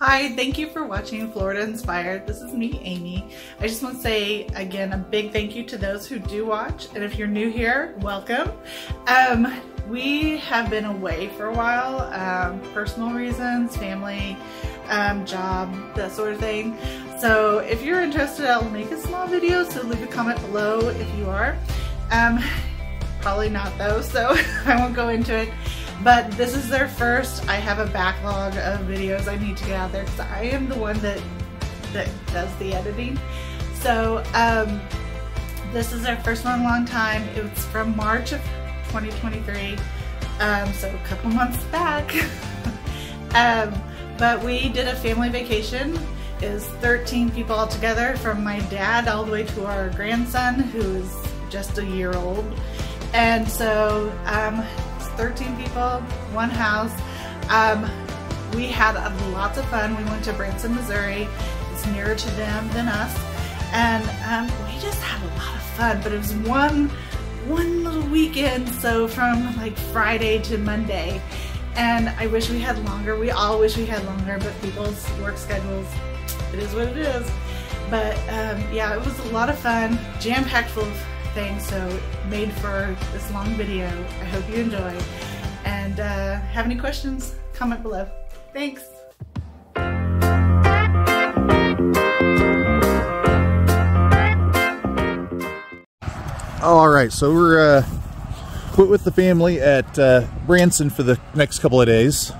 Hi, thank you for watching Florida Inspired. This is me, Amy. I just want to say again a big thank you to those who do watch, and if you're new here, welcome. We have been away for a while, personal reasons, family, job, that sort of thing. So if you're interested, I'll make a small video, so leave a comment below if you are. Probably not though, so I won't go into it. But this is their first. I have a backlog of videos I need to get out there because I am the one that does the editing. So this is their first one in a long time. It was from March of 2023, so a couple months back. But we did a family vacation. It was 13 people all together, from my dad all the way to our grandson, who is just a year old. And so 13 people, one house. We had lots of fun. We went to Branson, Missouri. It's nearer to them than us. And we just had a lot of fun, but it was one little weekend, so from like Friday to Monday. And I wish we had longer. We all wish we had longer, but people's work schedules, it is what it is. But yeah, it was a lot of fun, jam-packed full of things, so made for this long video. I hope you enjoy, and have any questions, comment below. Thanks. All right, so we're with the family at Branson for the next couple of days.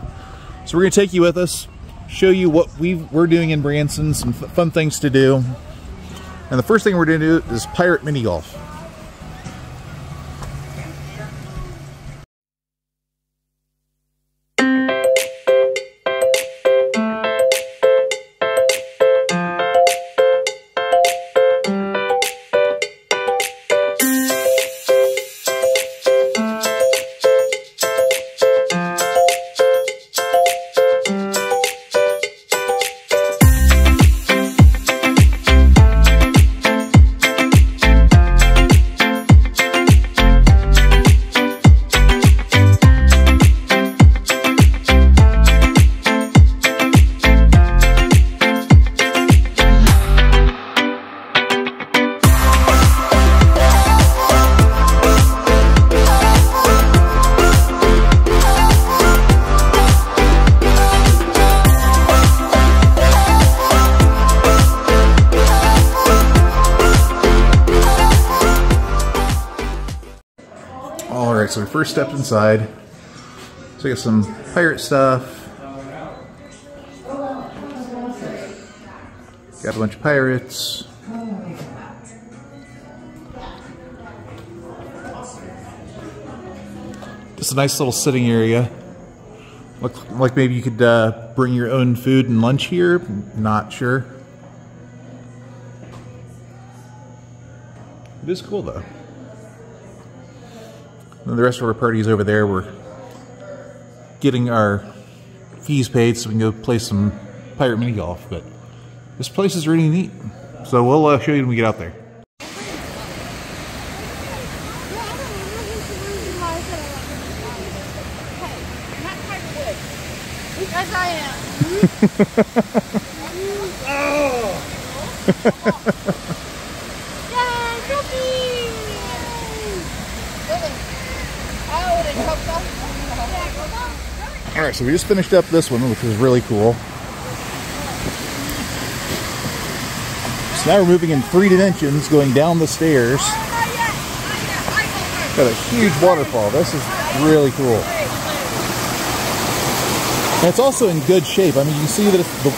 So we're gonna take you with us, show you what we're doing in Branson, some fun things to do. And the first thing we're gonna do is pirate mini golf. Alright, so we first stepped inside. So we got some pirate stuff. Got a bunch of pirates. Just a nice little sitting area. Look like maybe you could bring your own food and lunch here. Not sure. It is cool though. And the rest of our party's over there. We're getting our fees paid so we can go play some pirate mini golf. But this place is really neat. So we'll show you when we get out there. Yes, I am. Alright, so we just finished up this one, which was really cool. So now we're moving in 3 dimensions, going down the stairs. Got a huge waterfall. This is really cool. And it's also in good shape. I mean, you can see that the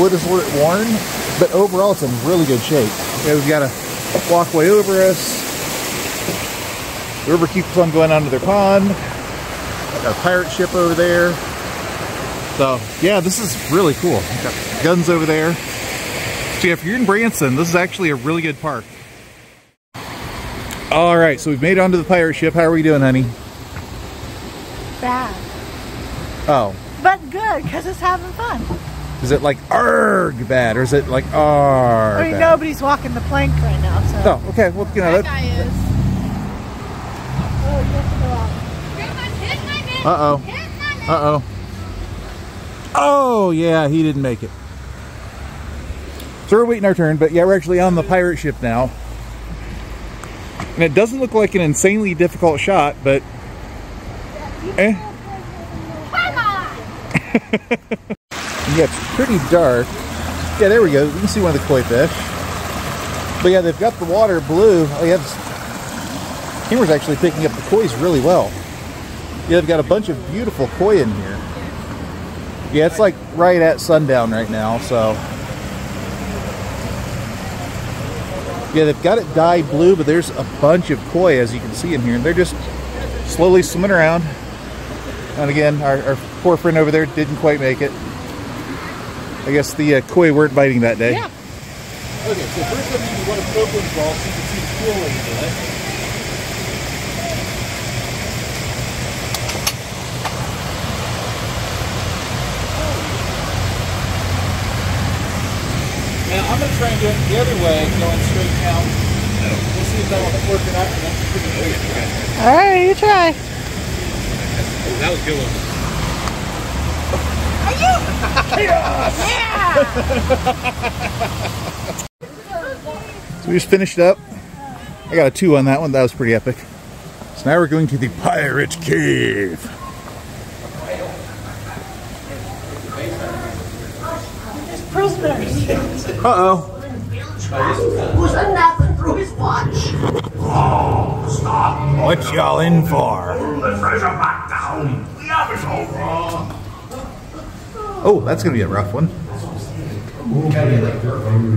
wood is a little bit worn, but overall it's in really good shape. Yeah, we've got a walkway over us. The river keeps on going onto their pond. Got a pirate ship over there. So, yeah, this is really cool. Got guns over there. So, yeah, if you're in Branson, this is actually a really good park. All right, so we've made it onto the pirate ship. How are we doing, honey? Bad. Oh. But good, because it's having fun. Is it like arg bad, or is it like arg? I mean, nobody's walking the plank right now, so. Oh, okay. Well, you know that guy is. Oh, you have to go out. Uh-oh. Uh-oh. Oh, yeah, he didn't make it. So we're waiting our turn, but yeah, we're actually on the pirate ship now. And it doesn't look like an insanely difficult shot, but... eh. Yeah, it's pretty dark. Yeah, there we go. You can see one of the koi fish. But yeah, they've got the water blue. Oh, yeah, this camera's actually picking up the koi's really well. Yeah, they've got a bunch of beautiful koi in here. Yeah, it's like right at sundown right now, so... yeah, they've got it dyed blue, but there's a bunch of koi, as you can see in here. And they're just slowly swimming around. And again, our poor friend over there didn't quite make it. I guess the koi weren't biting that day. Yeah. Okay, so first I'm using one of Copeland's balls so you can see the cool way to do it. Now I'm going to try and do it the other way, going straight down. We'll see if that will work or not. That's pretty good. All right, you try. Oh, that was a good one. So we just finished up. I got a 2 on that one. That was pretty epic. So now we're going to the Pirate Cave. Prisoners. Uh-oh. Who's a napping through his watch? Oh, stop. What y'all in for? Pull the treasure back down. The hour's over. Oh, that's going to be a rough one.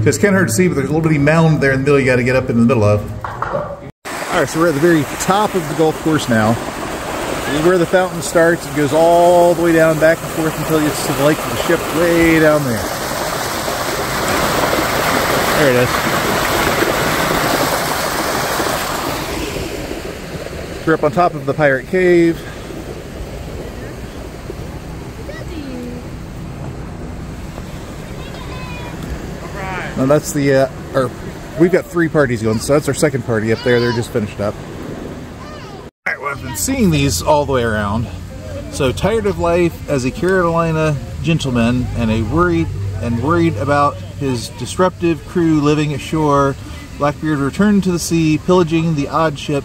It's kind of hard to see, but there's a little bitty mound there in the middle you got to get up in the middle of. Alright, so we're at the very top of the golf course now. This is where the fountain starts. It goes all the way down, back and forth until you get to the lake of the ship way down there. There it is. We're up on top of the Pirate Cave. Now that's the, we've got 3 parties going, so that's our second party up there. They're just finished up. Alright, well, I've been seeing these all the way around. So, tired of life as a Carolina gentleman and worried about his disruptive crew living ashore, Blackbeard returned to the sea, pillaging the odd ship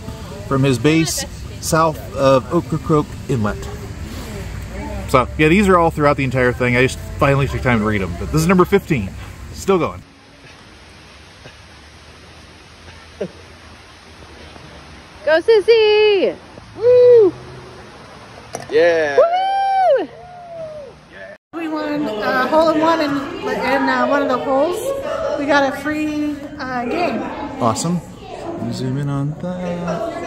from his base south of Ocracoke Inlet. So, yeah, these are all throughout the entire thing. I just finally took time to read them. But this is number 15. Still going. Go Sissy! Woo! Yeah. Woo! We won a hole-in-one in one of the holes. We got a free game. Awesome. Zoom in on that.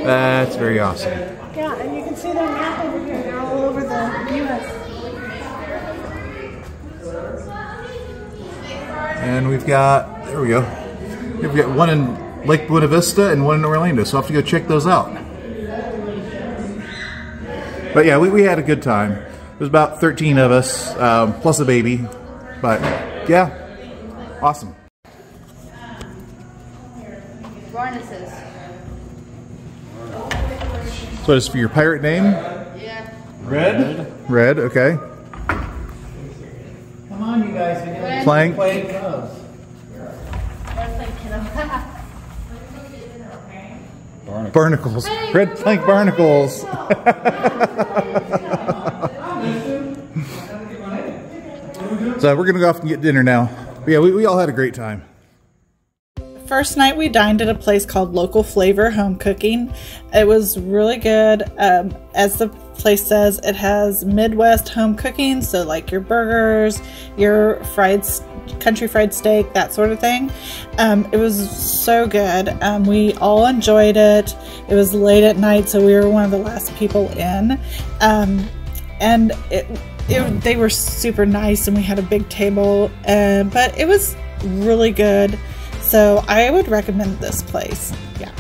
That's very awesome. Yeah, and you can see their map over here. They're all over the U.S. And we've got, there we go. We've got one in Lake Buena Vista and one in Orlando, so I'll have to go check those out. But yeah, we had a good time. It was about 13 of us, plus a baby. But yeah, awesome. Varnices. So it's for your pirate name? Yeah. Red? Red, okay. Come on, you guys. Plank. Barnacles. Red plank barnacles. So we're going to go off and get dinner now. But yeah, we all had a great time. First night we dined at a place called Local Flavor Home Cooking. It was really good. As the place says, it has Midwest home cooking, so like your burgers, your country fried steak, that sort of thing. It was so good. We all enjoyed it. It was late at night, so we were one of the last people in. And they were super nice, and we had a big table, but it was really good. So I would recommend this place. Yeah.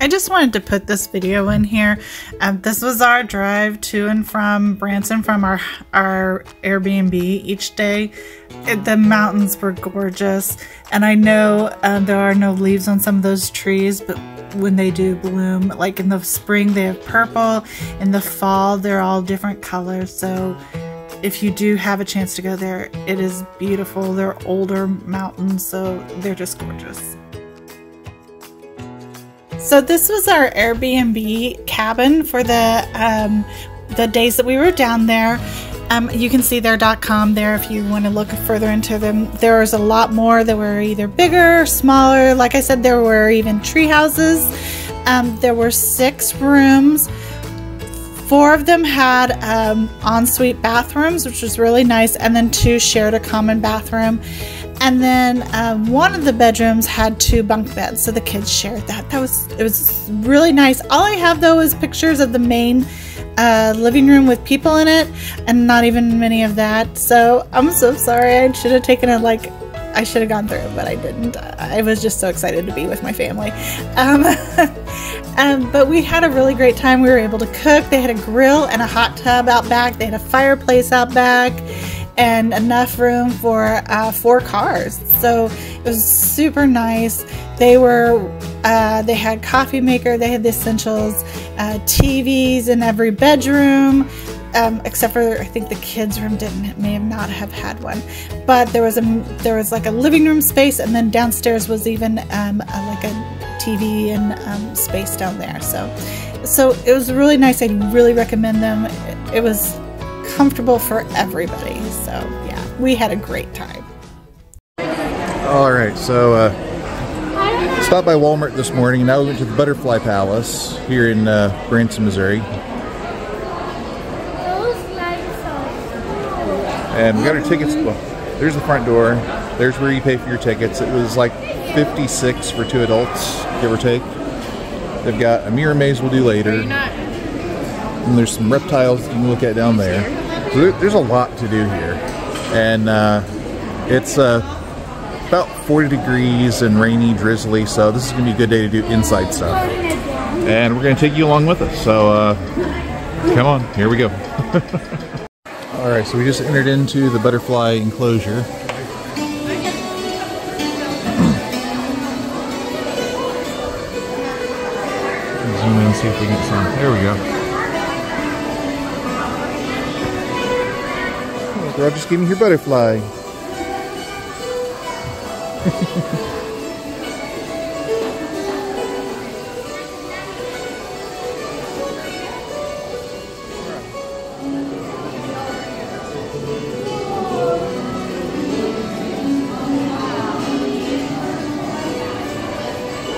I just wanted to put this video in here. This was our drive to and from Branson from our Airbnb each day. The mountains were gorgeous, and I know there are no leaves on some of those trees, but when they do bloom. Like in the spring they have purple, in the fall they're all different colors. So if you do have a chance to go there, it is beautiful. They're older mountains, so they're just gorgeous. So this was our Airbnb cabin for the days that we were down there. You can see their .com there if you want to look further into them. There was a lot more that were either bigger or smaller. Like I said, there were even tree houses. There were 6 rooms. 4 of them had ensuite bathrooms, which was really nice, and then 2 shared a common bathroom. And then one of the bedrooms had 2 bunk beds, so the kids shared that. It was really nice. All I have though is pictures of the main living room with people in it, and not even many of that. So I'm so sorry. I should have taken it, like, I should have gone through it, but I didn't. I was just so excited to be with my family. But we had a really great time. We were able to cook. They had a grill and a hot tub out back. They had a fireplace out back and enough room for 4 cars. So it was super nice. They had coffee maker, they had the essentials, TVs in every bedroom, except for I think the kids' room may not have had one. But there was like a living room space, and then downstairs was even like a TV and space down there. So it was really nice. I really recommend them. It was comfortable for everybody. So yeah, we had a great time. All right, so stopped by Walmart this morning, and now we went to the Butterfly Palace here in Branson, Missouri. And we got our tickets. Well, there's the front door. There's where you pay for your tickets. It was like $56 for 2 adults, give or take. They've got a mirror maze we'll do later. And there's some reptiles you can look at down there. So there's a lot to do here. And it's about 40 degrees and rainy, drizzly, so this is going to be a good day to do inside stuff. And we're going to take you along with us. So come on, here we go. Alright, so we just entered into the butterfly enclosure. Zoom in and see if we can get some. There we go. Oh, girl, just give me your butterfly.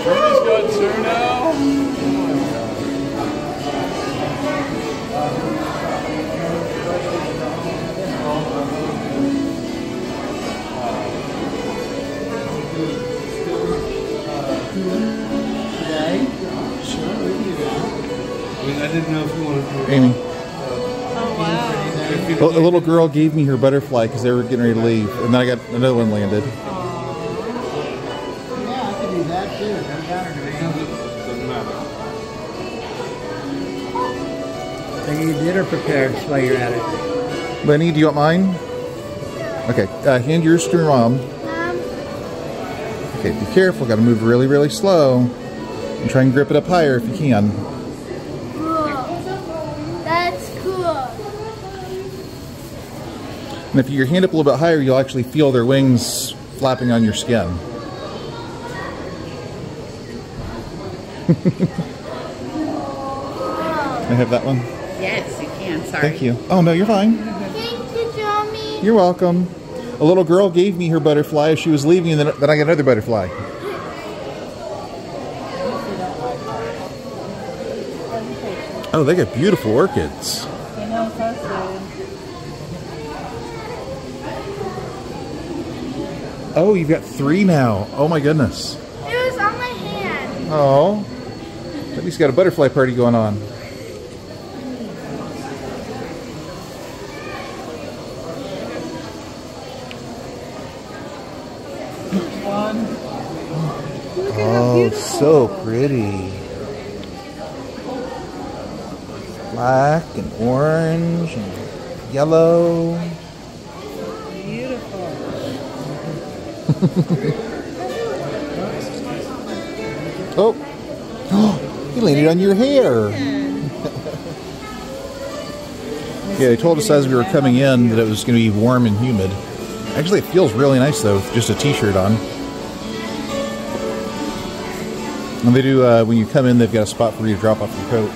He's got 2 now. I didn't know if you wanted to. Amy. Oh, wow. Well, a little girl gave me her butterfly because they were getting ready to leave, and then I got another one landed. Yeah, I could do that too. Come down and Doesn't matter. Are you dinner prepared while you're at it? Lenny, do you want mine? Okay, hand yours to your mom. Okay, be careful. Got to move really, really slow. And try and grip it up higher if you can. That's cool. And if you your hand up a little bit higher, you'll actually feel their wings flapping on your skin. Can I have that one? Yes, you can. Sorry. Thank you. Oh, no, you're fine. Thank you, Johnny. You're welcome. A little girl gave me her butterfly as she was leaving, and then I got another butterfly. Oh, they got beautiful orchids. Oh, you've got 3 now. Oh my goodness. It was on my hand. Oh. At least got a butterfly party going on. Oh, so pretty. Black and orange and yellow. Beautiful. Oh, He landed on your hair. Yeah, they told us as we were coming in that it was going to be warm and humid. Actually, it feels really nice though, with just a t-shirt on. And they do, when you come in, they've got a spot for you to drop off your coat.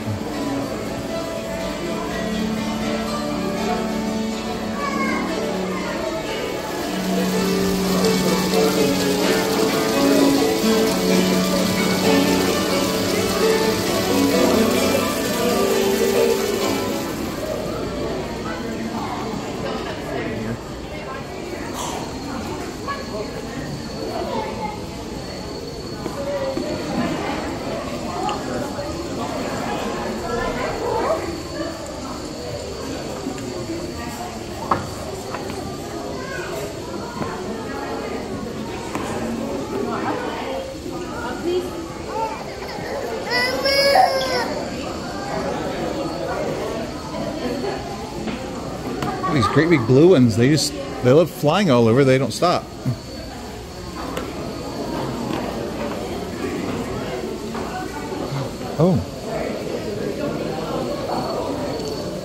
These great big blue ones, they love flying all over, they don't stop. Oh.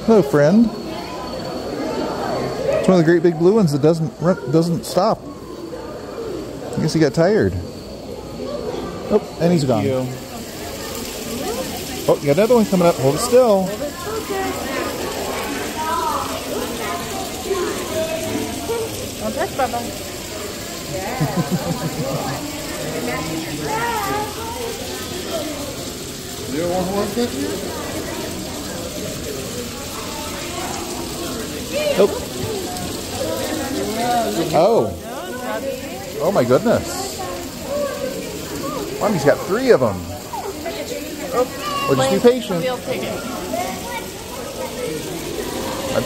Hello, friend. It's one of the great big blue ones that doesn't stop. I guess he got tired. Oh, and he's gone. Oh, you got another one coming up. Hold it still. Don't touch Bubba. You don't want horse with you? Nope. Oh. Oh my goodness. Mommy's got 3 of them. Well, just be patient.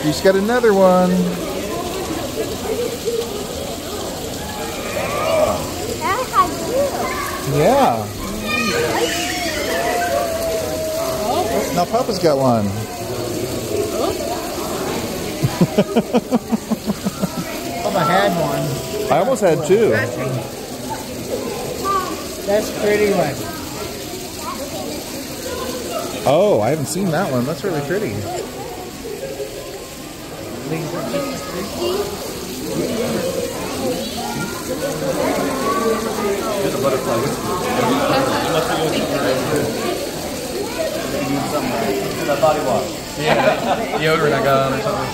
She's got another one. Yeah. Oh, now Papa's got one. Papa had one. I almost had 2. That's a pretty one. Oh, I haven't seen that one. That's really pretty. There's a butterfly. That body wash. Yeah, deodorant I got or something.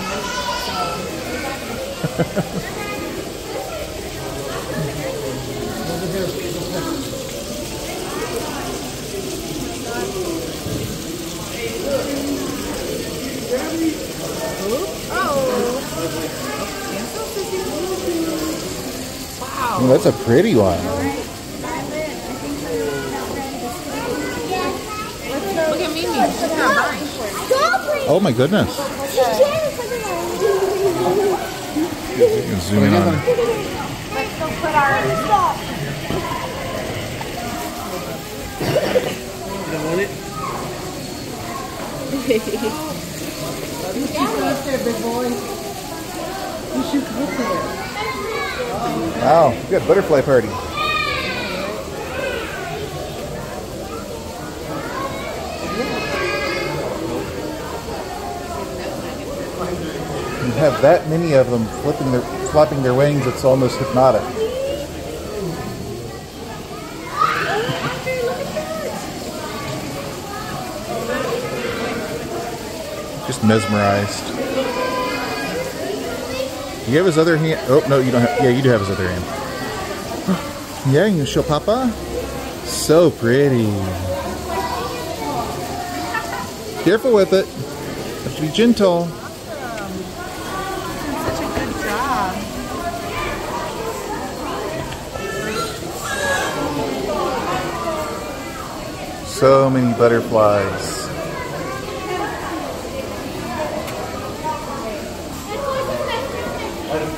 Oh, that's a pretty one. Look at Mimi. She's not mine. Oh my goodness. You can zoom in on her. Let's go put our stuff. You don't want it? Wow, good butterfly party. You have that many of them flapping their wings, it's almost hypnotic. Just mesmerized. You have his other hand. Oh, no, you don't have. Yeah, you do have his other hand. Yeah, you can show Papa. So pretty. Careful with it. Have to be gentle. Such a good job. So many butterflies.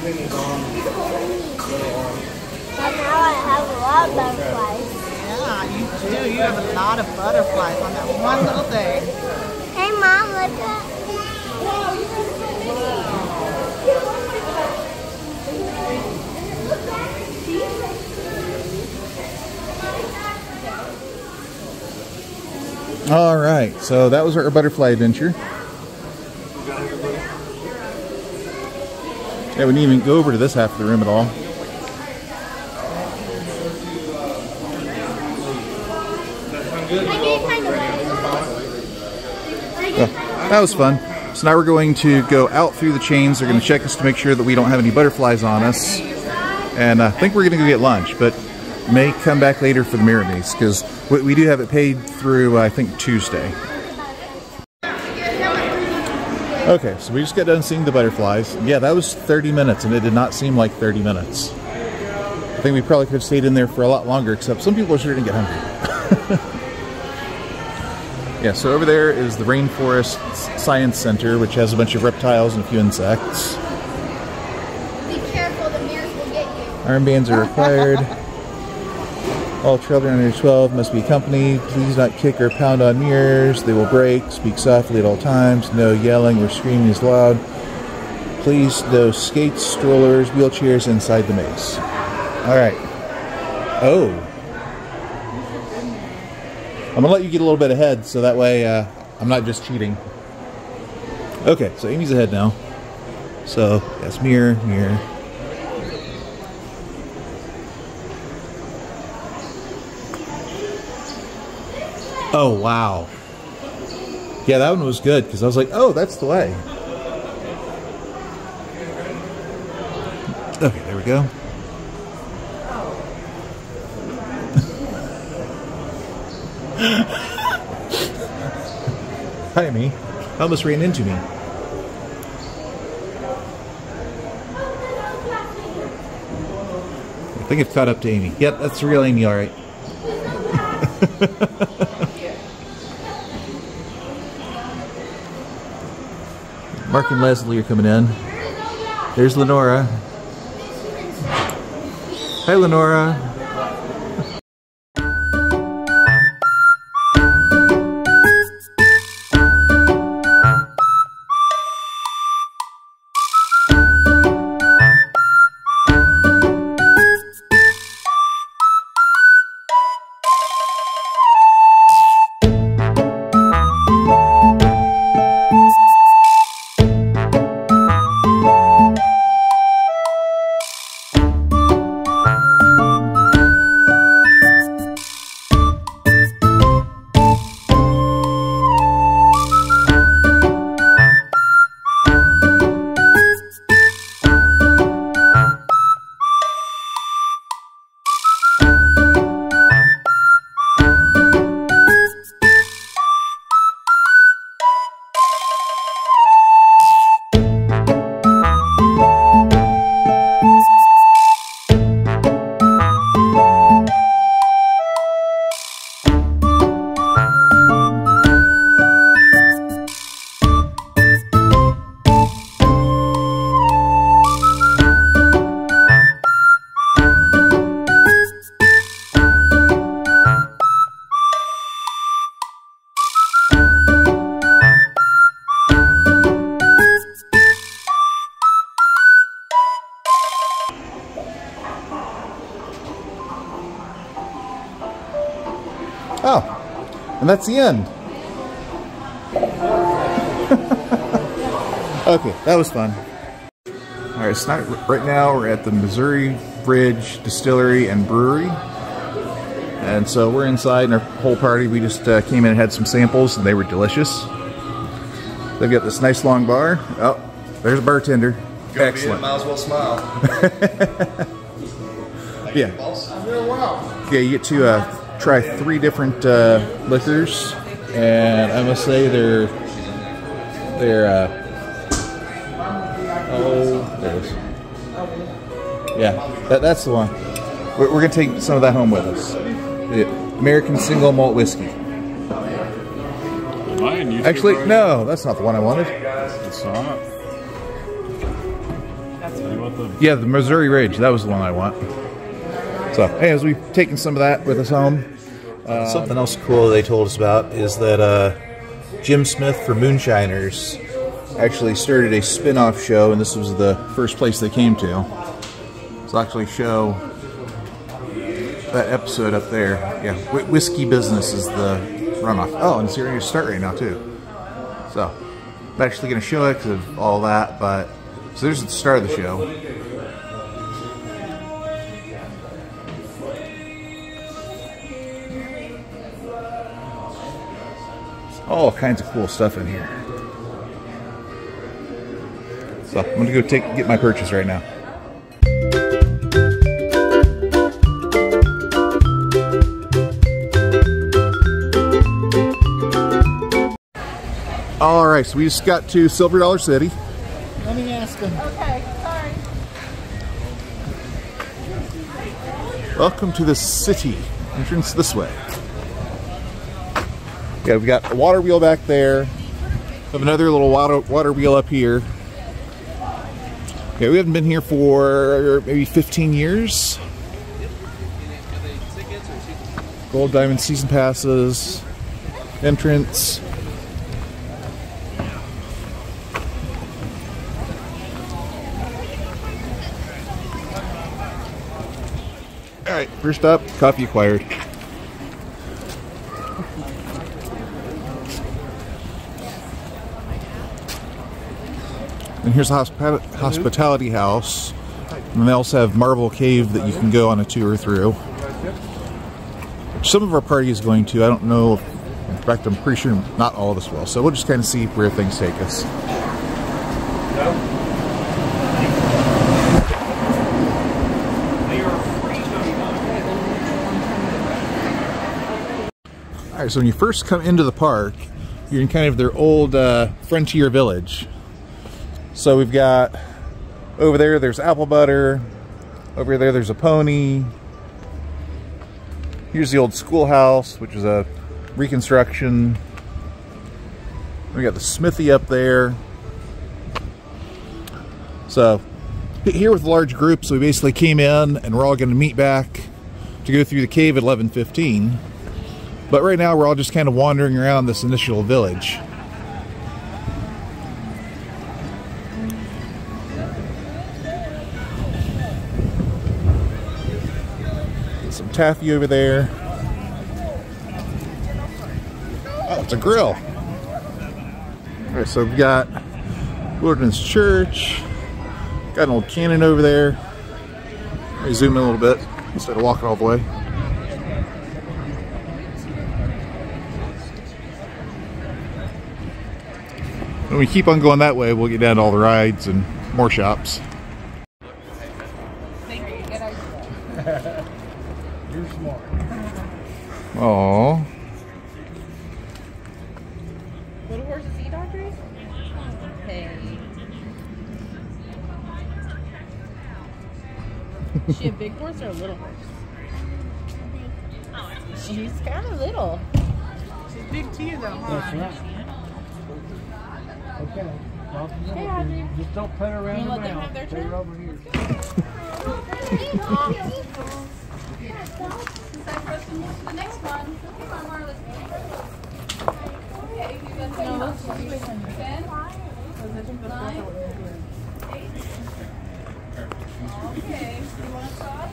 But now I have a lot of butterflies. Yeah, you do. You have a lot of butterflies on that one little thing. Hey, Mom, look at. right, so that was our butterfly adventure. Yeah, we didn't even go over to this half of the room at all. That was fun. So now we're going to go out through the chains. They're going to check us to make sure that we don't have any butterflies on us. And I think we're going to go get lunch, but may come back later for the mirror maze because we do have it paid through, I think, Tuesday. Okay, so we just got done seeing the butterflies. Yeah, that was 30 minutes, and it did not seem like 30 minutes. I think we probably could have stayed in there for a lot longer, except some people are starting to get hungry. Yeah, so over there is the Rainforest Science Center, which has a bunch of reptiles and a few insects. Be careful, the mirrors will get you. Armbands are required. All children under 12 must be accompanied. Please not kick or pound on mirrors. They will break. Speak softly at all times. No yelling or screaming is loud. Please, no skates, strollers, wheelchairs inside the maze. Alright. Oh. I'm going to let you get a little bit ahead so that way I'm not just cheating. Okay, so Amy's ahead now. So, yes, mirror, mirror. Oh, wow. Yeah, that one was good because I was like, oh, that's the way. Okay, there we go. Hi, Amy. Almost ran into me. I think it caught up to Amy. Yep, that's the real Amy, all right. Mark and Leslie are coming in. There's Lenora. Hi, Lenora. Oh, and that's the end. Okay, that was fun. All right, so right now we're at the Missouri Ridge Distillery and Brewery. And so we're inside, and our whole party, we just came in and had some samples, and they were delicious. They've got this nice long bar. Oh, there's a bartender. Excellent. Might as well smile. Yeah. Yeah, you get to try 3 different liquors, and I must say they're oh, there it is. Yeah, that's the one. We're gonna take some of that home with us. The American Single Malt Whiskey. Actually, no, that's not the one I wanted. It's not. Yeah, the Missouri Ridge. That was the one I want. So, anyways, we've taken some of that with us home. Something else cool they told us about is that Jim Smith for Moonshiners actually started a spin-off show, and this was the first place they came to. So I'll actually show that episode up there. Yeah, Whiskey Business is the runoff. Oh, and it's going to start right now too. So I'm actually going to show it because of all that, but so there's the start of the show. All kinds of cool stuff in here. So I'm going to go get my purchase right now. All right, so we just got to Silver Dollar City. Let me ask him. Okay, sorry. Welcome to the city. Entrance this way. Yeah, we've got a water wheel back there. We have another little water wheel up here. Yeah, we haven't been here for maybe 15 years. Gold Diamond season passes. Entrance. Alright, first up, coffee acquired. And here's a hospitality house. And they also have Marble Cave that you can go on a tour through. Which some of our party is going to. I don't know. In fact, I'm pretty sure not all of us will. So we'll just kind of see where things take us. Alright, so when you first come into the park, you're in kind of their old frontier village. So we've got over there, there's apple butter. Over there, there's a pony. Here's the old schoolhouse, which is a reconstruction. We got the smithy up there. So here with large groups, we basically came in and we're all going to meet back to go through the cave at 11:15. But right now we're all just kind of wandering around this initial village. Some taffy over there. Oh, it's a grill. Alright, so we've got Wilderness Church. Got an old cannon over there. Let me zoom in a little bit instead of walking all the way. When we keep on going that way, we'll get down to all the rides and more shops. You're smart. Aww. Little horses eat, Audrey? Hey. Is she a big horse or a little horse? She's kind of little. She's big to you though, huh? That's right. Okay. Hey, Audrey. Just don't put her around You the let them mouth. have their Put her turn? over here. The next one. Come on, Marla. Okay, you got 10. 10. 9. 8. Okay, you want to try?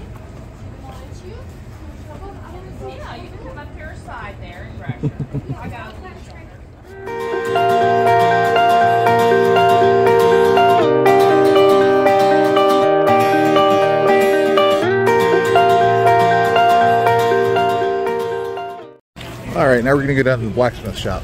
Yeah, you can come up to your side there and grab her. I got it. Alright, now we're going to go down to the blacksmith shop.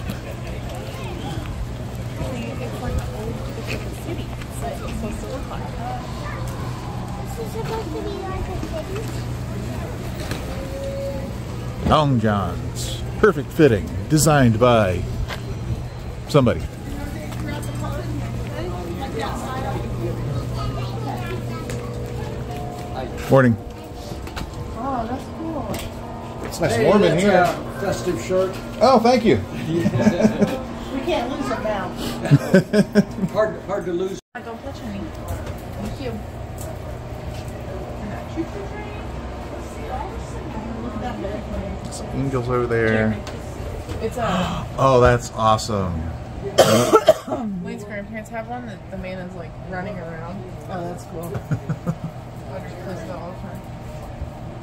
Long John's. Perfect fitting. Designed by somebody. Morning. Oh, that's cool. It's nice and warm in here. Festive shirt. Oh, thank you. We can't lose it now. Hard to lose. Don't touch me. Thank you. Some angels over there. It's a Oh, that's awesome. Lane's grandparents have one that the man is like running around. Oh, that's cool. Audrey plays it all the time.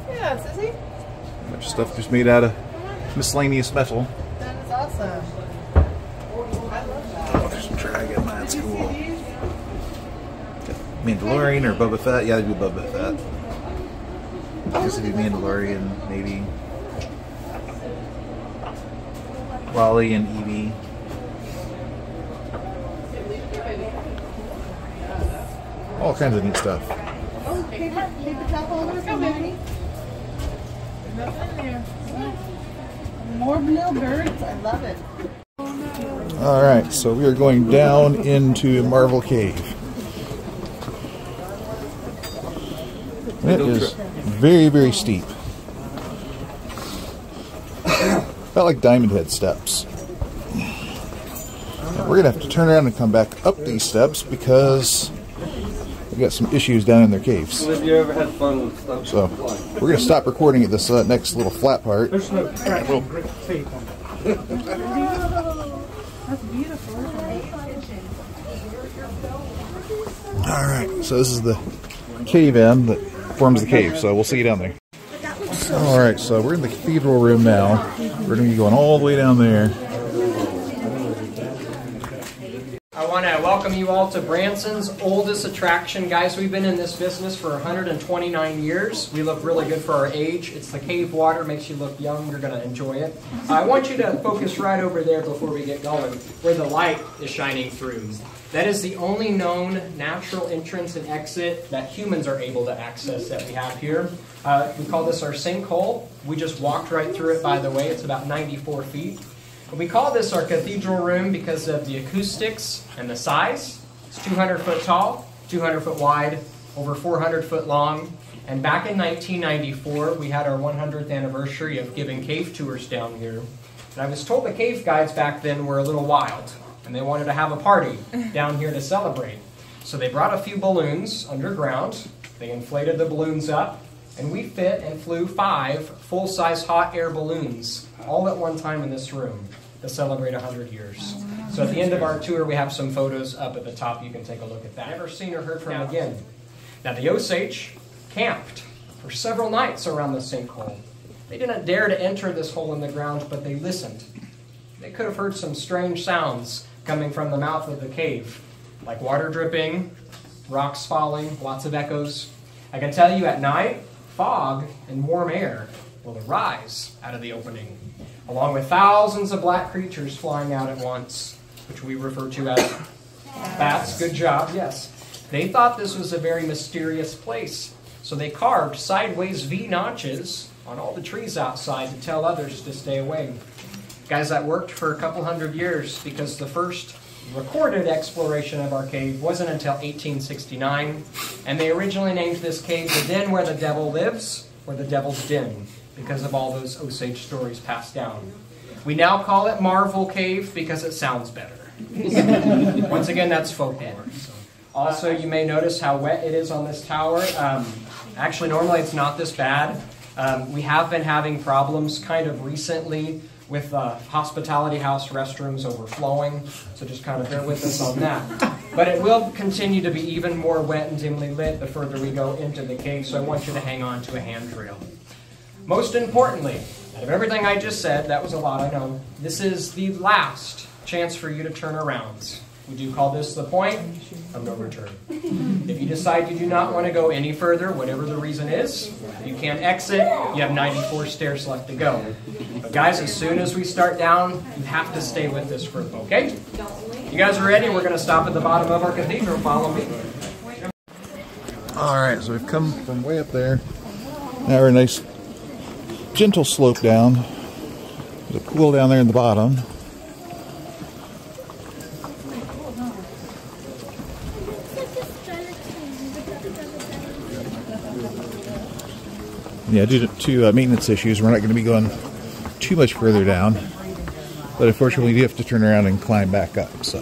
Yeah, Sissy. Bunch of stuff just made out of miscellaneous metal. That awesome. There's some dragon. That's cool. Mandalorian or Boba Fett? Yeah, it'd be Boba Fett. I guess it'd be Mandalorian, maybe. Wally and Evie. All kinds of neat stuff. Oh, paper towel holders for Manny. Nothing in there. More little birds. I love it. Alright, so we are going down into Marvel Cave. It is very, very steep. About like Diamond Head steps. And we're going to have to turn around and come back up these steps because we've got some issues down in their caves. Have you ever had fun with stuff? So we're going to stop recording at this next little flat part. There's no tracking tape on it. That's beautiful. Alright, so this is the cave end that forms the cave, so we'll see you down there. Alright, so we're in the cathedral room now. We're going to be going all the way down there. I want to welcome you all to Branson's oldest attraction. Guys, we've been in this business for 129 years. We look really good for our age. It's the cave water, makes you look young. You're going to enjoy it. I want you to focus right over there before we get going, where the light is shining through. That is the only known natural entrance and exit that humans are able to access that we have here. We call this our sinkhole. We just walked right through it, by the way. It's about 94 feet. We call this our cathedral room because of the acoustics and the size. It's 200 foot tall, 200 foot wide, over 400 foot long. And back in 1994, we had our 100th anniversary of giving cave tours down here. And I was told the cave guides back then were a little wild, and they wanted to have a party down here to celebrate. So they brought a few balloons underground. They inflated the balloons up, and we fit and flew 5 full-size hot air balloons all at one time in this room to celebrate 100 years. So at the end of our tour, we have some photos up at the top. You can take a look at that. Never seen or heard from again. Now, the Osage camped for several nights around the sinkhole. They didn't dare to enter this hole in the ground, but they listened. They could have heard some strange sounds coming from the mouth of the cave, like water dripping, rocks falling, lots of echoes. I can tell you at night, fog and warm air will arise out of the opening, along with thousands of black creatures flying out at once, which we refer to as bats. Good job, yes. They thought this was a very mysterious place, so they carved sideways V notches on all the trees outside to tell others to stay away. Guys, that worked for a couple hundred years because the first recorded exploration of our cave wasn't until 1869, and they originally named this cave the Den Where the Devil Lives, or the Devil's Den, because of all those Osage stories passed down. We now call it Marvel Cave because it sounds better. Once again, that's folklore. Also, you may notice how wet it is on this tower. Actually, normally it's not this bad. We have been having problems kind of recently with hospitality house restrooms overflowing, so just kind of bear with us on that. But it will continue to be even more wet and dimly lit the further we go into the cave, so I want you to hang on to a handrail. Most importantly, out of everything I just said, that was a lot, I know, this is the last chance for you to turn around. We do call this the point of no return. If you decide you do not want to go any further, whatever the reason is, you can't exit, you have 94 stairs left to go. But guys, as soon as we start down, you have to stay with this group, okay? You guys are ready? We're going to stop at the bottom of our cathedral. Follow me. Alright, so we've come from way up there. Now we're a nice gentle slope down. There's a pool down there in the bottom. Yeah, due to maintenance issues, we're not going to be going too much further down. But unfortunately, we do have to turn around and climb back up, so.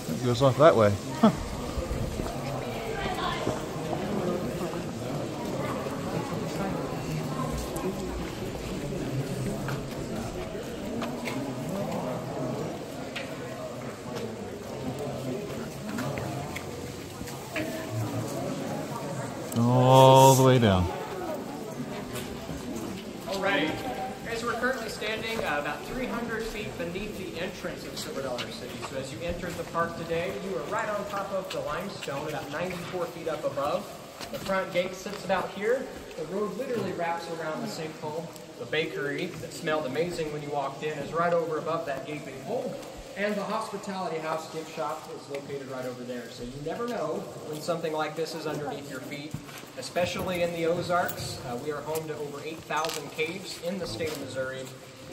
It goes off that way. Huh. way down. Alrighty. Guys, we're currently standing about 300 feet beneath the entrance of Silver Dollar City. So as you entered the park today, you are right on top of the limestone, about 94 feet up above. The front gate sits about here. The road literally wraps around the sinkhole. The bakery that smelled amazing when you walked in is right over above that gaping hole. And the hospitality house gift shop is located right over there. So you never know when something like this is underneath your feet, especially in the Ozarks. We are home to over 8,000 caves in the state of Missouri.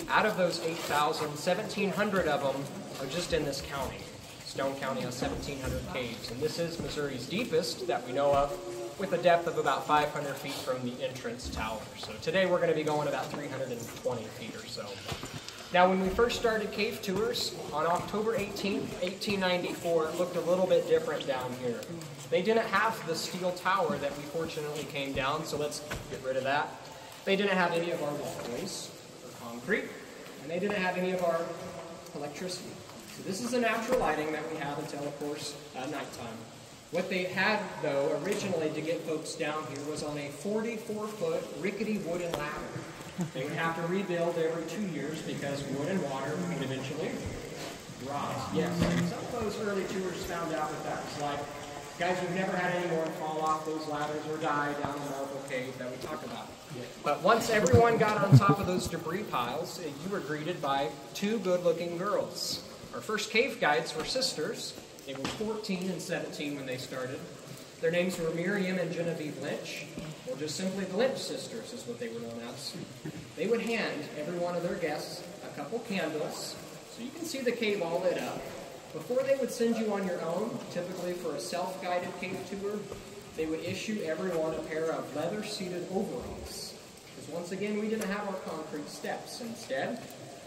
Out of those 8,000, 1,700 of them are just in this county. Stone County has 1,700 caves. And this is Missouri's deepest that we know of, with a depth of about 500 feet from the entrance tower. So today we're going to be going about 320 feet or so. Now, when we first started cave tours on October 18th, 1894, it looked a little bit different down here. They didn't have the steel tower that we fortunately came down, so let's get rid of that. They didn't have any of our walkways or concrete, and they didn't have any of our electricity. So this is the natural lighting that we have until, of course, nighttime. What they had, though, originally to get folks down here was on a 44-foot rickety wooden ladder. They would have to rebuild every 2 years because wood and water would eventually rot. Yes, and some of those early tours found out what that was like. Guys, we've never had anyone fall off those ladders or die down the marble cave that we talked about. But once everyone got on top of those debris piles, you were greeted by two good-looking girls. Our first cave guides were sisters. They were 14 and 17 when they started. Their names were Miriam and Genevieve Lynch, or just simply the Lynch sisters is what they were known as. They would hand every one of their guests a couple candles, so you can see the cave all lit up. Before they would send you on your own, typically for a self-guided cave tour, they would issue everyone a pair of leather-seated overalls. Because once again, we didn't have our concrete steps. Instead,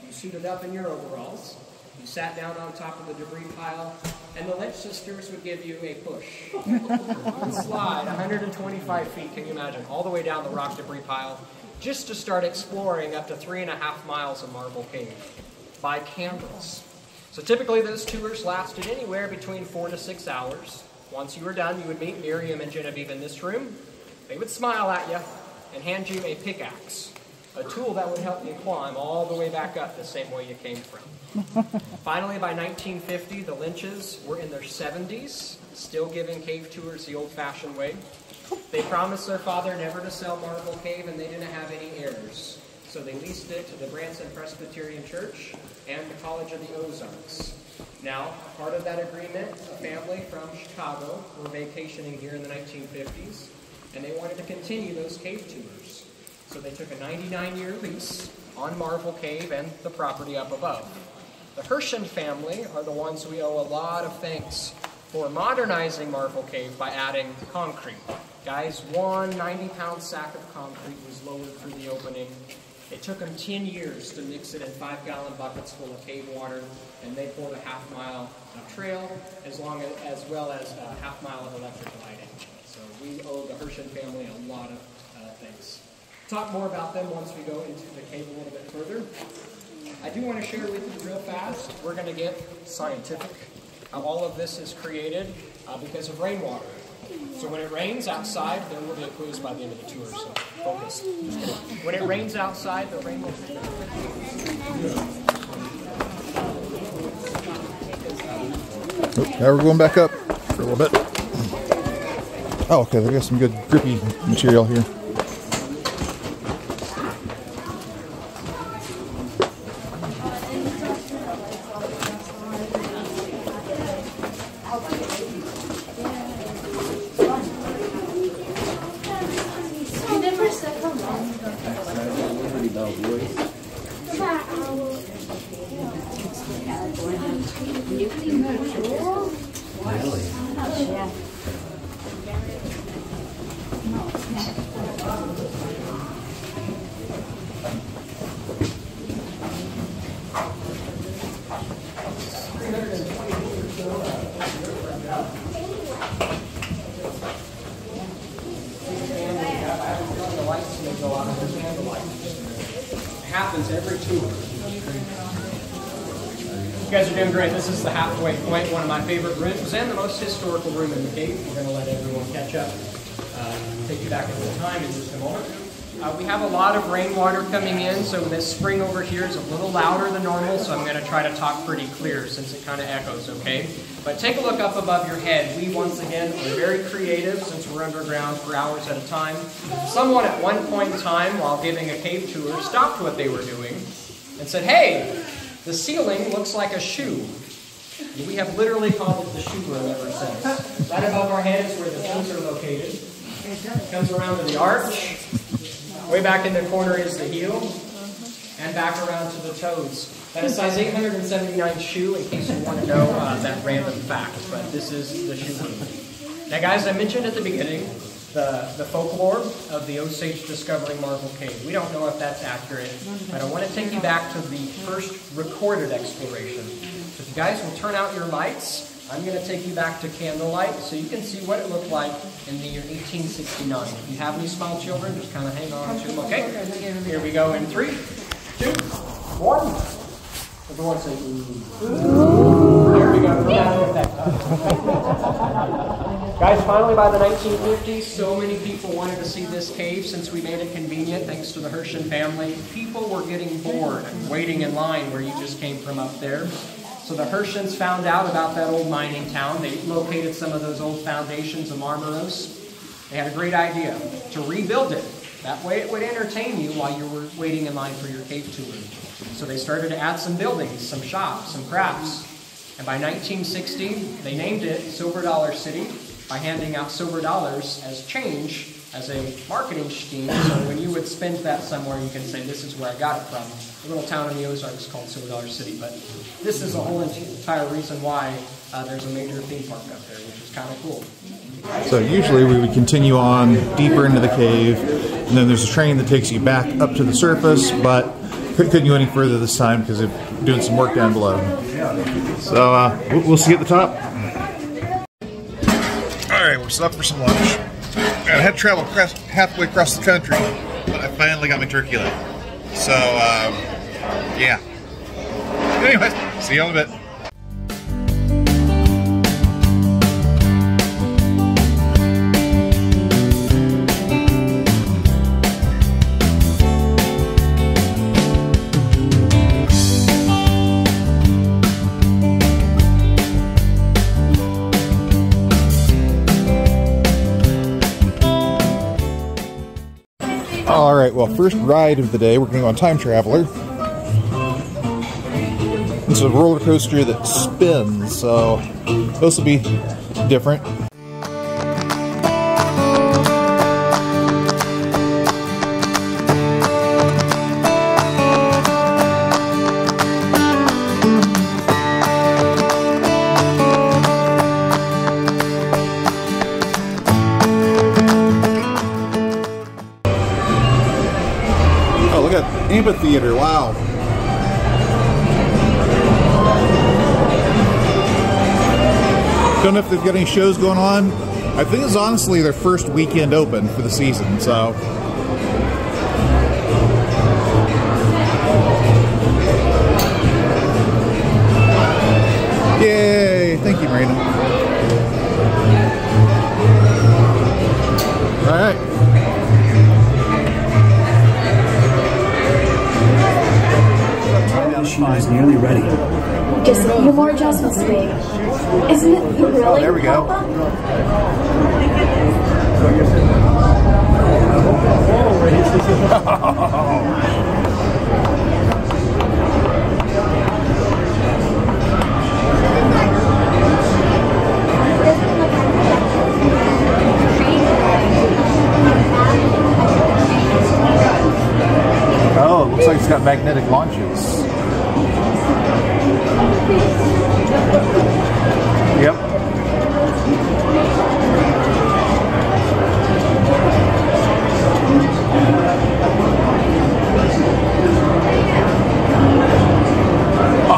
you suited up in your overalls, you sat down on top of the debris pile, and the Lynch sisters would give you a push. You would slide 125 feet, can you imagine, all the way down the rock debris pile, just to start exploring up to 3.5 miles of Marble Cave by candles. So typically those tours lasted anywhere between 4 to 6 hours. Once you were done, you would meet Miriam and Genevieve in this room. They would smile at you and hand you a pickaxe, a tool that would help you climb all the way back up the same way you came from. Finally, by 1950, the Lynches were in their 70s, still giving cave tours the old-fashioned way. They promised their father never to sell Marble Cave, and they didn't have any heirs. So they leased it to the Branson Presbyterian Church and the College of the Ozarks. Now, part of that agreement, a family from Chicago were vacationing here in the 1950s, and they wanted to continue those cave tours. So they took a 99-year lease on Marble Cave and the property up above. The Herschen family are the ones we owe a lot of thanks for modernizing Marble Cave by adding concrete. Guys, one 90-pound sack of concrete was lowered through the opening. It took them 10 years to mix it in 5-gallon buckets full of cave water, and they poured a half-mile of trail as well as a half-mile of electric lighting. So we owe the Herschen family a lot of thanks. Talk more about them once we go into the cave a little bit further. I do want to share with you real fast, we're going to get scientific. How all of this is created because of rainwater. So when it rains outside, there will be a quiz by the end of the tour, so focus. When it rains outside, the rain will Now we're going back up for a little bit. Oh, okay, I got some good grippy material here. Happens every tour. You guys are doing great. This is the halfway point, one of my favorite rooms and the most historical room in the cave. We're going to let everyone catch up. take you back into time in just a moment. We have a lot of rainwater coming in, so this spring over here is a little louder than normal, so I'm going to try to talk pretty clear since it kind of echoes, okay? But take a look up above your head. We, once again, are very creative since we're underground for hours at a time. Someone at one point in time, while giving a cave tour, stopped what they were doing and said, "Hey, the ceiling looks like a shoe." And we have literally called it the shoe room ever since. Right above our head is where the things are located. It comes around to the arch. Way back in the corner is the heel, and back around to the toes. That is size 879 shoe, in case you want to know that random fact, but this is the shoe room. Now guys, I mentioned at the beginning the folklore of the Osage discovering Marble Cave. We don't know if that's accurate, but I want to take you back to the first recorded exploration. So if you guys will turn out your lights, I'm going to take you back to candlelight so you can see what it looked like in the year 1869. If you have any small children, just kind of hang on to them. Okay, here we go in 3, 2, 1. Everyone say ooh. Here we go. Guys, finally by the 1950s, so many people wanted to see this cave since we made it convenient thanks to the Hershen family. People were getting bored and waiting in line where you just came from up there. So the Hershens found out about that old mining town. They located some of those old foundations of Marmaros. They had a great idea to rebuild it. That way it would entertain you while you were waiting in line for your cave tour. So they started to add some buildings, some shops, some crafts. And by 1960, they named it Silver Dollar City by handing out silver dollars as change as a marketing scheme. So when you would spend that somewhere, you can say, this is where I got it from. A little town in the Ozarks called Silver Dollar City. But this is a whole entire reason why there's a major theme park up there, which is kind of cool. So usually we would continue on deeper into the cave, and then there's a train that takes you back up to the surface, but couldn't go any further this time because they're doing some work down below. So we'll see you at the top. Alright, we're set up for some lunch. I had to travel halfway across the country, but I finally got my turkey leg. So, yeah. Anyways, see you in a bit. Alright, well, first ride of the day, we're going to go on Time Traveler. It's a roller coaster that spins, so this will be different. Amphitheater, wow. Don't know if they've got any shows going on. I think it's honestly their first weekend open for the season, so. Yay! Thank you, Marina. All right. Machine is nearly ready. Just a few more adjustments to make. Isn't it really? Oh, there we go. Oh, it looks like it's got magnetic launches. Yep.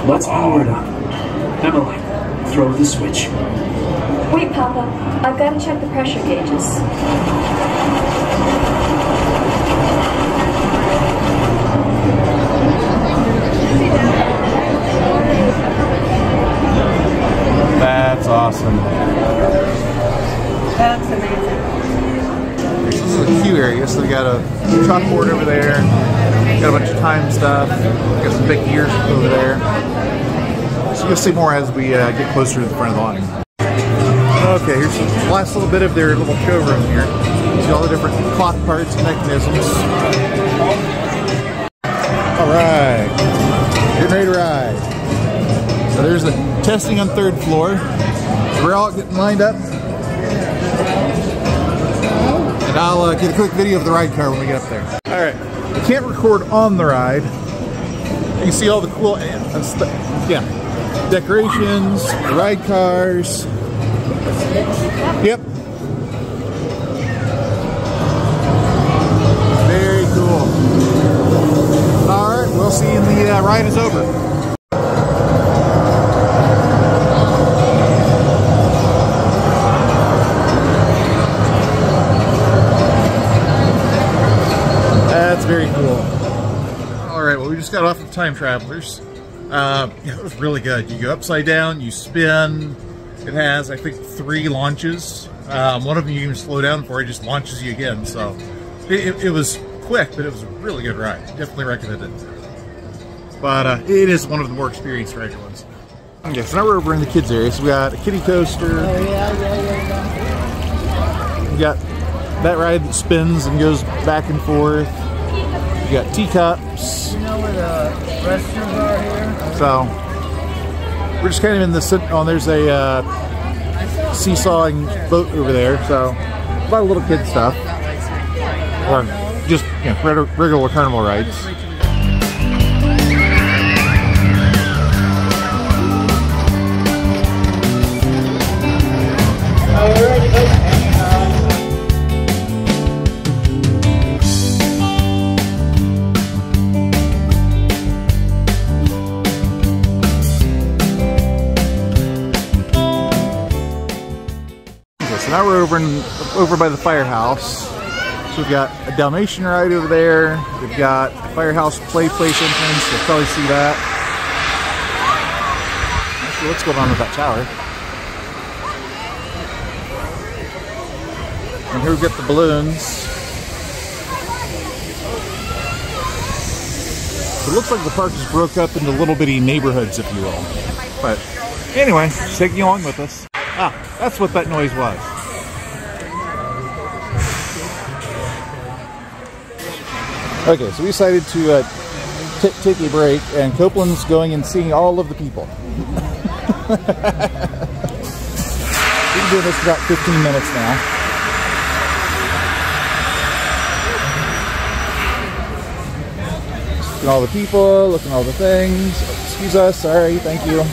Let's power it up. Emily, throw the switch. Wait, Papa. I've got to check the pressure gauges. That's awesome. That's amazing. got a chalkboard over there. Got a bunch of time stuff. Got some big gears over there. So you'll see more as we get closer to the front of the line. Okay, here's the last little bit of their little showroom here. See all the different clock parts and mechanisms. Alright, getting ready to ride. So there's the testing on 3rd floor. So we're all getting lined up. And I'll get a quick video of the ride car when we get up there. Alright, I can't record on the ride. You can see all the cool decorations, the ride cars. Yep. Very cool. Alright, we'll see when the ride is over. That's very cool. Alright, well we just got off with Time Travelers. Yeah, it was really good. You go upside down, you spin. It has, I think, 3 launches. One of them you can slow down for, it just launches you again. So it was quick, but it was a really good ride. Definitely recommend it. But it is one of the more experienced rider ones. Okay, so now we're over in the kids area. So we got a kiddie coaster. Oh, yeah. We got that ride that spins and goes back and forth. You got teacups. You know where the restrooms are here? So we're just kind of in the there's a seesawing boat over there, so a lot of little kid stuff, or just regular carnival rides. Now we're over by the firehouse. So we've got a Dalmatian ride over there. We've got a firehouse play place entrance. You'll probably see that. Actually, what's going on with that tower? And here we get the balloons. So it looks like the park just broke up into little bitty neighborhoods, if you will. But anyway, just taking you along with us. Ah, that's what that noise was. Okay, so we decided to take a break, and Copeland's going and seeing all of the people. We've been doing this for about 15 minutes now. Looking at all the people, looking at all the things. Oh, excuse us, sorry, thank you.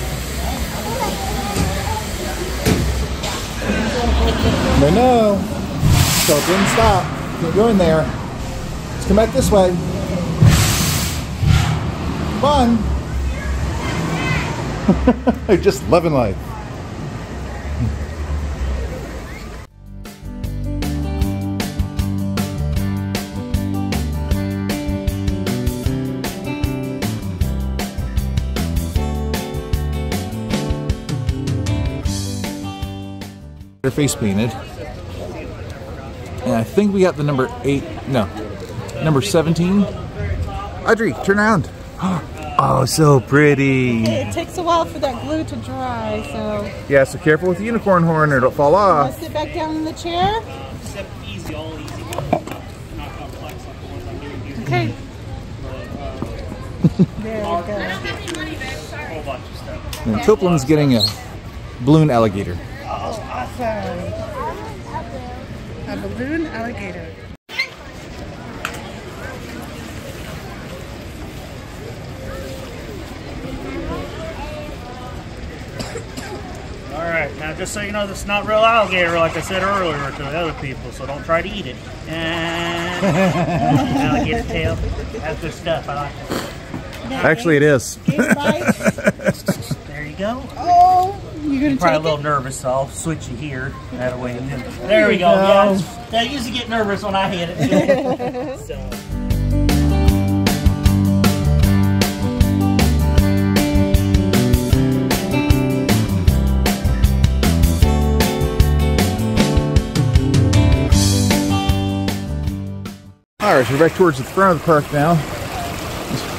No, Copeland, stop. Can't go in there. Come back this way. Come on. I'm just loving life. Their face painted. And I think we got the number 8. No. Number 17. Audrey, turn around. Oh, so pretty. It takes a while for that glue to dry, so. Yeah, so careful with the unicorn horn or it'll fall off. Want to sit back down in the chair? Easy, all easy. Not complex like the ones I'm doing here. Okay. There we go. Whole bunch of stuff. And Copeland's getting a balloon alligator. Awesome. A balloon alligator. Alright, now just so you know, this is not real alligator like I said earlier to the other people, so don't try to eat it. And alligator tail. That's good stuff, I like it. Actually, it is. There you go. Oh, you're going to probably a little nervous, so I'll switch you here. That way. There we go. Yeah, I usually get nervous when I hit it. So. Alright, so we're back towards the front of the park now.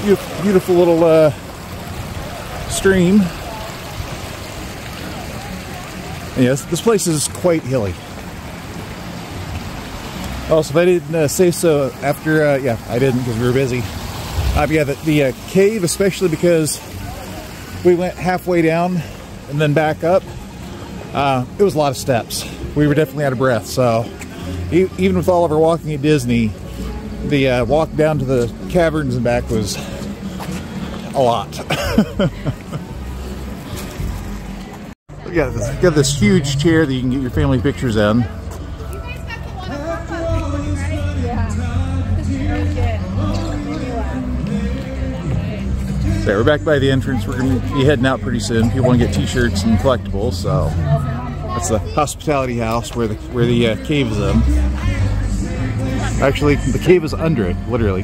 This beautiful little stream. Yes, this place is quite hilly. Also, if I didn't say so after, yeah, I didn't because we were busy. Yeah, the cave, especially because we went halfway down and then back up, it was a lot of steps. We were definitely out of breath, so even with all of our walking at Disney, the walk down to the caverns and back was a lot. Got this huge chair that you can get your family pictures in. So we're back by the entrance. We're going to be heading out pretty soon. People want to get t-shirts and collectibles, so that's the hospitality house where the cave is in. Actually, the cave is under it, literally.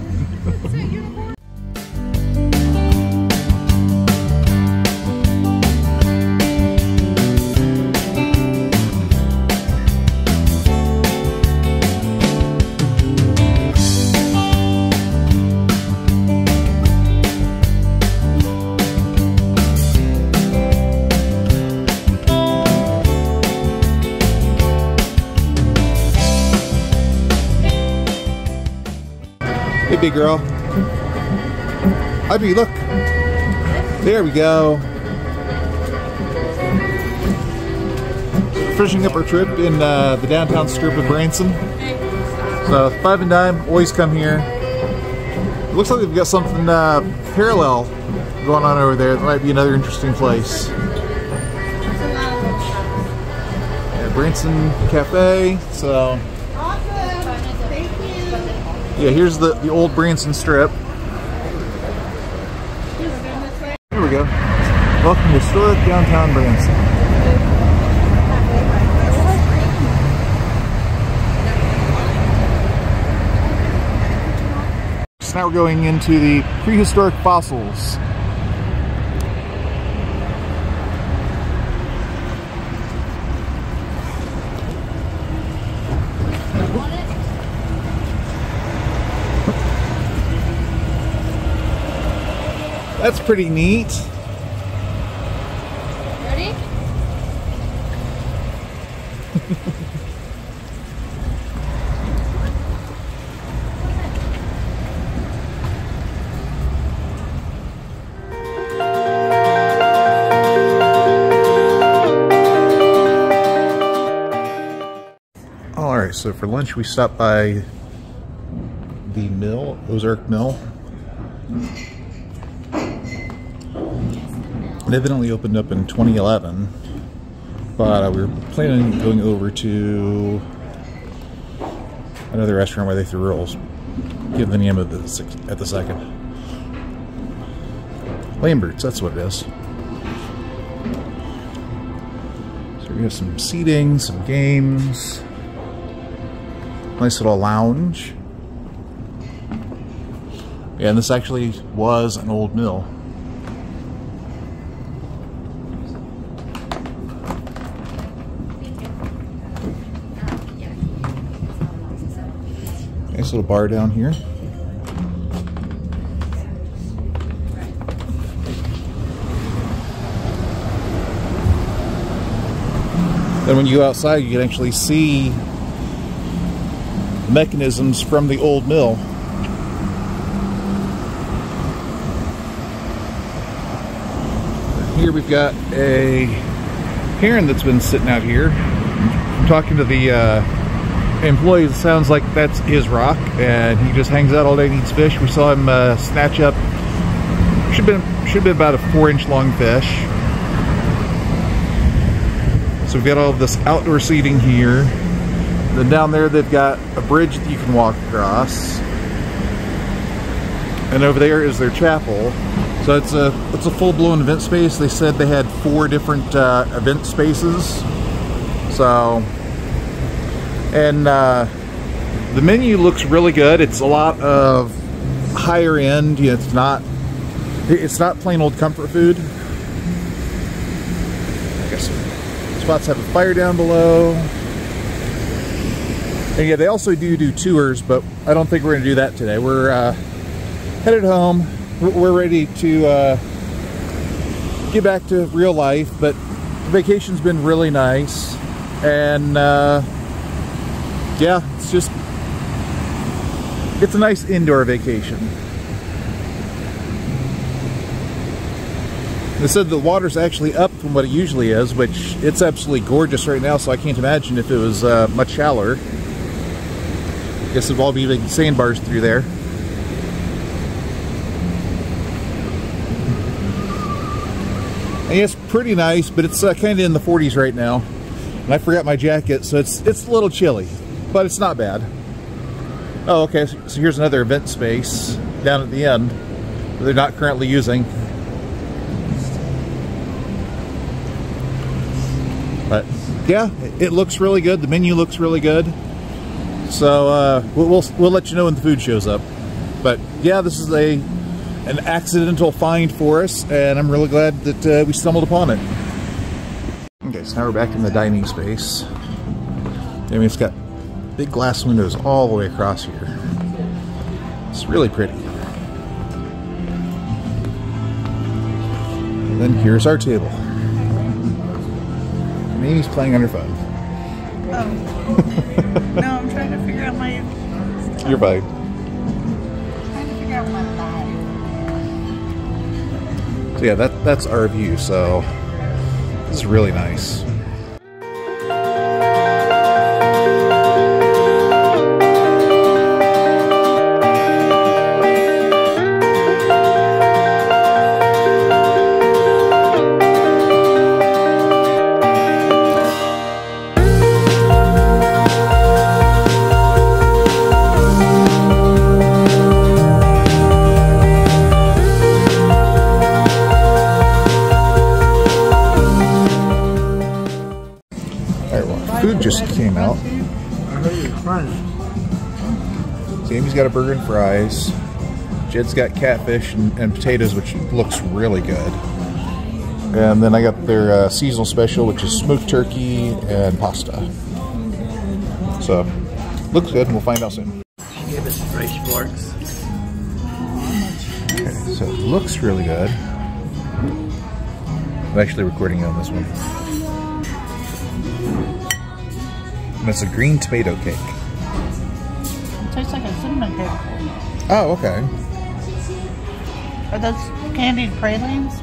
Hey, big girl. Audrey, look. There we go. Finishing up our trip in the downtown strip of Branson. So, 5 and dime, always come here. It looks like they've got something parallel going on over there. That might be another interesting place. Yeah, Branson Cafe. So. Yeah, here's the old Branson strip. Here we go. Welcome to historic downtown Branson. So now we're going into the prehistoric fossils. That's pretty neat. Ready? Alright, so for lunch we stopped by the mill, Ozark Mill. It evidently opened up in 2011, but we were planning on going over to another restaurant where they threw rolls. Give the name of this at the second. Lambert's, that's what it is. So we have some seating, some games, nice little lounge. Yeah, and this actually was an old mill. Nice little bar down here. Then when you go outside, you can actually see mechanisms from the old mill. Here we've got a heron that's been sitting out here. I'm talking to the employees. It sounds like that's his rock, and he just hangs out all day and eats fish. We saw him snatch up, should have been about a 4-inch long fish. So we've got all of this outdoor seating here. Then down there they've got a bridge that you can walk across, and over there is their chapel. So it's a full-blown event space. They said they had 4 different event spaces. So, and the menu looks really good. It's a lot of higher end. You know, it's not plain old comfort food. I guess spots have a fire down below. And yeah, they also do tours, but I don't think we're going to do that today. We're headed home. We're ready to get back to real life, but the vacation's been really nice. And yeah, it's a nice indoor vacation. They said the water's actually up from what it usually is, which it's absolutely gorgeous right now, so I can't imagine if it was much shallower. I guess it'll all be like sandbars through there. And it's pretty nice, but it's kind of in the 40s right now. And I forgot my jacket, so it's a little chilly, but it's not bad. Oh, okay, so here's another event space down at the end that they're not currently using. But yeah, it looks really good. The menu looks really good. So we'll let you know when the food shows up. But yeah, this is an accidental find for us, and I'm really glad that we stumbled upon it. Okay, so now we're back in the dining space. I mean, it's got big glass windows all the way across here. It's really pretty. And then here's our table. And Amy's playing on her phone. Oh. No, I'm trying to figure out my... You're fine. Trying to figure out my life. So yeah, that's our view, so this is really nice. Food just came out. Amy's got a burger and fries. Jed's got catfish and potatoes, which looks really good. And then I got their seasonal special, which is smoked turkey and pasta. So, looks good, and we'll find out soon. Give us fresh forks. Okay, so it looks really good. I'm actually recording on this one. And it's a green tomato cake. It tastes like a cinnamon cake. Oh, okay. Are those candied pralines?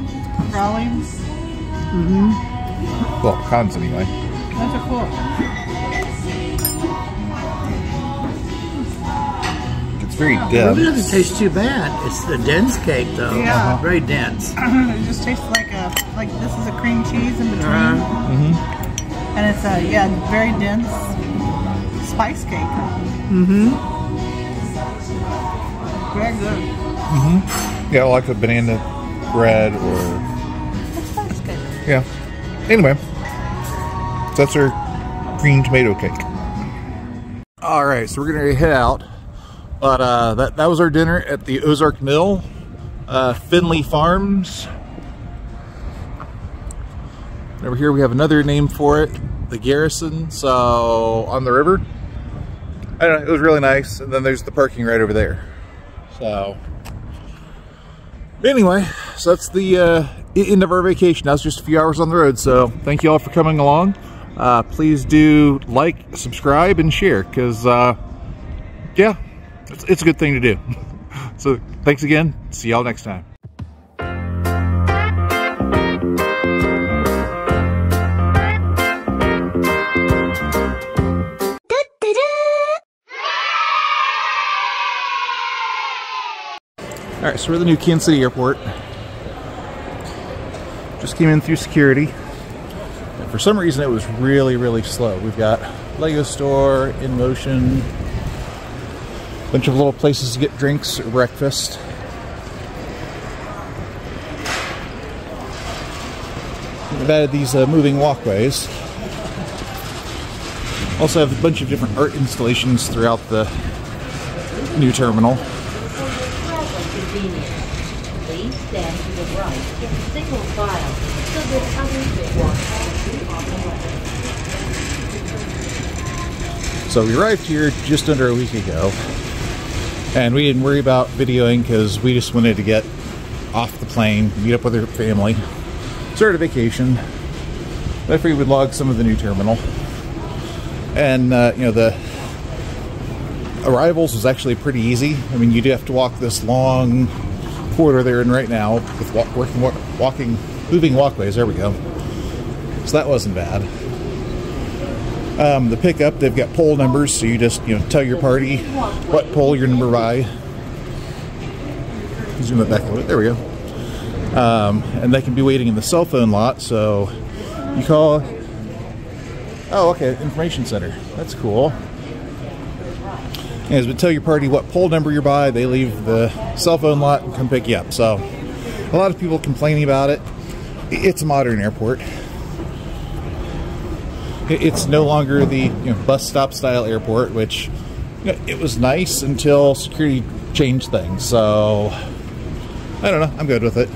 Pralines? Mm-hmm. Well, cons anyway. Those are cool. It's very It dense. really doesn't taste too bad. It's the dense cake, though. Yeah. Very dense. It just tastes like this is a cream cheese in between. Mm-hmm. And it's a, very dense spice cake. Mm-hmm. Very good. Mm-hmm. Yeah, like a banana bread or... It's spice cake. Yeah. Anyway. So that's our green tomato cake. Alright, so we're going to head out. But that was our dinner at the Ozark Mill. Finley Farms. Over here we have another name for it, the Garrison. So on the river, I don't know, it was really nice. And then there's the parking right over there. So anyway, so that's the end of our vacation. That was just a few hours on the road. So thank you all for coming along. Please do like, subscribe, and share, because yeah, it's a good thing to do. So thanks again. See y'all next time. Alright, so we're at the new Kansas City Airport. Just came in through security. And for some reason it was really, really slow. We've got Lego store, In Motion, a bunch of little places to get drinks or breakfast. We've added these moving walkways. Also have a bunch of different art installations throughout the new terminal. Please stand to the right in single file so that others may walk past you on the left. So we arrived here just under a week ago, and we didn't worry about videoing because we just wanted to get off the plane, meet up with our family, start a vacation. I figured we'd log some of the new terminal. And, you know, the arrivals was actually pretty easy. I mean, you do have to walk this long corridor they're in right now with moving walkways. There we go. So that wasn't bad. The pickup, they've got poll numbers, so you just, you know, tell your party what poll your number by. Zoom it back a bit. There we go. And they can be waiting in the cell phone lot, so you call. Oh, okay, information center. That's cool. As we tell your party what poll number you're by, they leave the cell phone lot and come pick you up. So, a lot of people complaining about it. It's a modern airport. It's no longer the, you know, bus stop style airport, which, you know, it was nice until security changed things. So, I don't know. I'm good with it.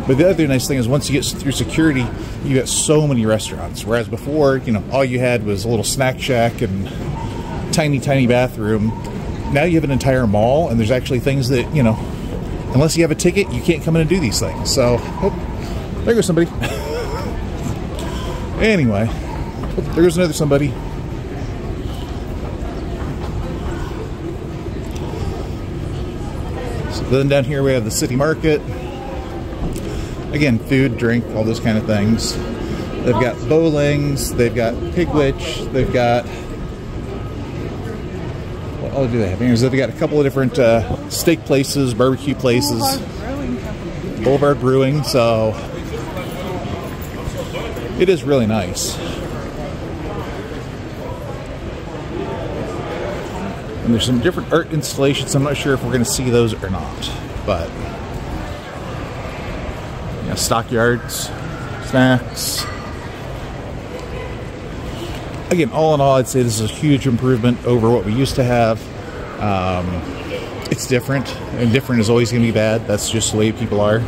But the other nice thing is once you get through security, you get so many restaurants. Whereas before, you know, all you had was a little snack shack and tiny, tiny bathroom. Now you have an entire mall, and there's actually things that, you know, unless you have a ticket, you can't come in and do these things. So, oh, there goes somebody. Anyway, oh, there goes another somebody. So then down here we have the city market. Again, food, drink, all those kind of things. They've got bowlings, they've got pigwitch, they've got... What all do they have? They've got a couple of different steak places, barbecue places. Boulevard Brewing, so... It is really nice. And there's some different art installations. I'm not sure if we're going to see those or not, but... stockyards, snacks. Again, all in all, I'd say this is a huge improvement over what we used to have. It's different, and different is always going to be bad. That's just the way people are.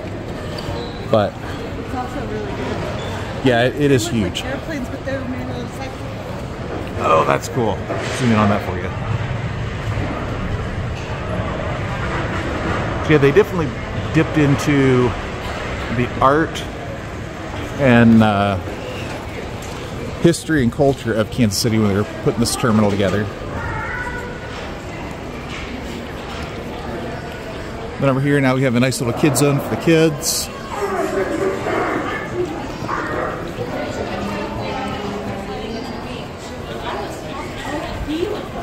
But It's also really good. yeah, it is huge. Like airplanes, but they're made of cycling. Oh, that's cool. Zoom in on that for you. So yeah, they definitely dipped into the art and history and culture of Kansas City when they were putting this terminal together. Then over here now we have a nice little kid zone for the kids.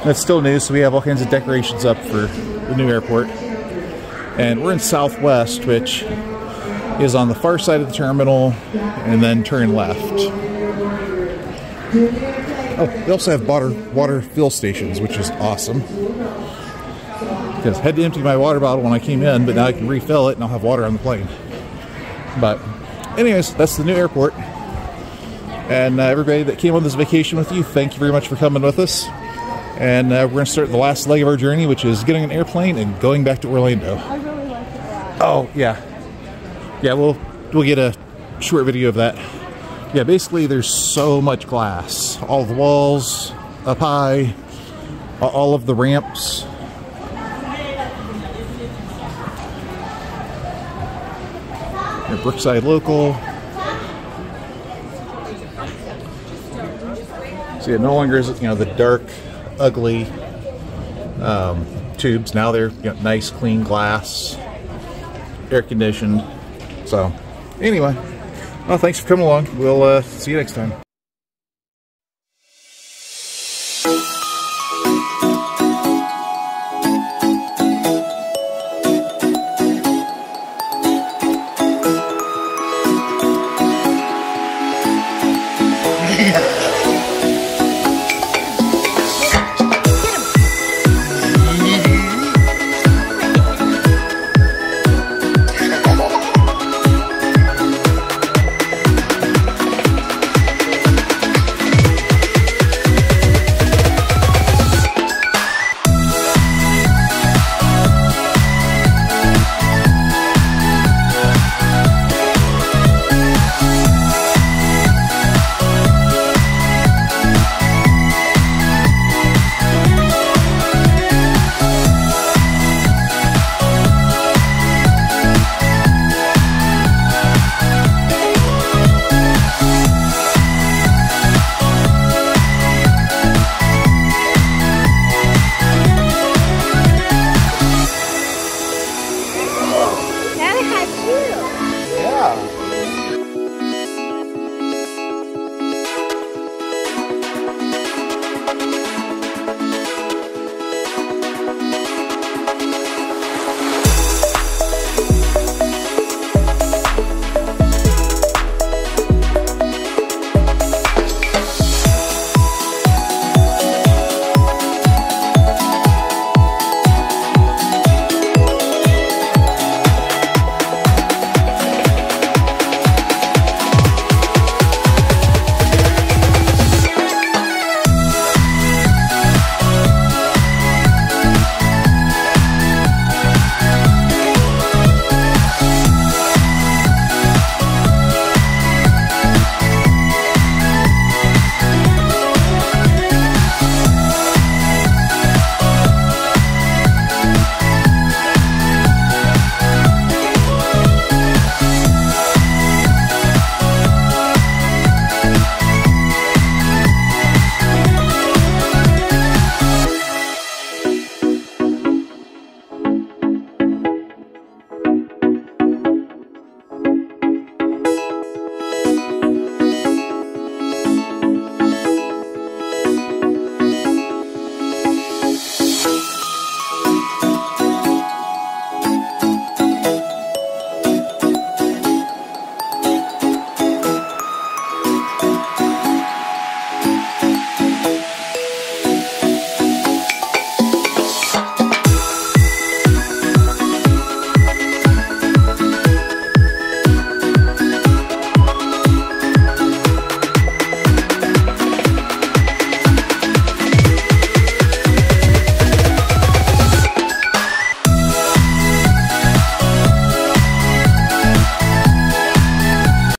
That's still new, so we have all kinds of decorations up for the new airport. And we're in Southwest, which is on the far side of the terminal, and then turn left. Oh, they also have water fill stations, which is awesome. Because I had to empty my water bottle when I came in, but now I can refill it and I'll have water on the plane. But anyways, that's the new airport. And everybody that came on this vacation with you, thank you very much for coming with us. And we're going to start the last leg of our journey, which is getting an airplane and going back to Orlando. I really like the ride. Oh, yeah. Yeah, we'll get a short video of that. Yeah, basically there's so much glass. All the walls up high, all of the ramps. Brookside Local. So yeah, no longer is it, you know, the dark, ugly tubes. Now they're, you know, nice, clean glass, air conditioned. So, anyway, well, thanks for coming along. We'll see you next time.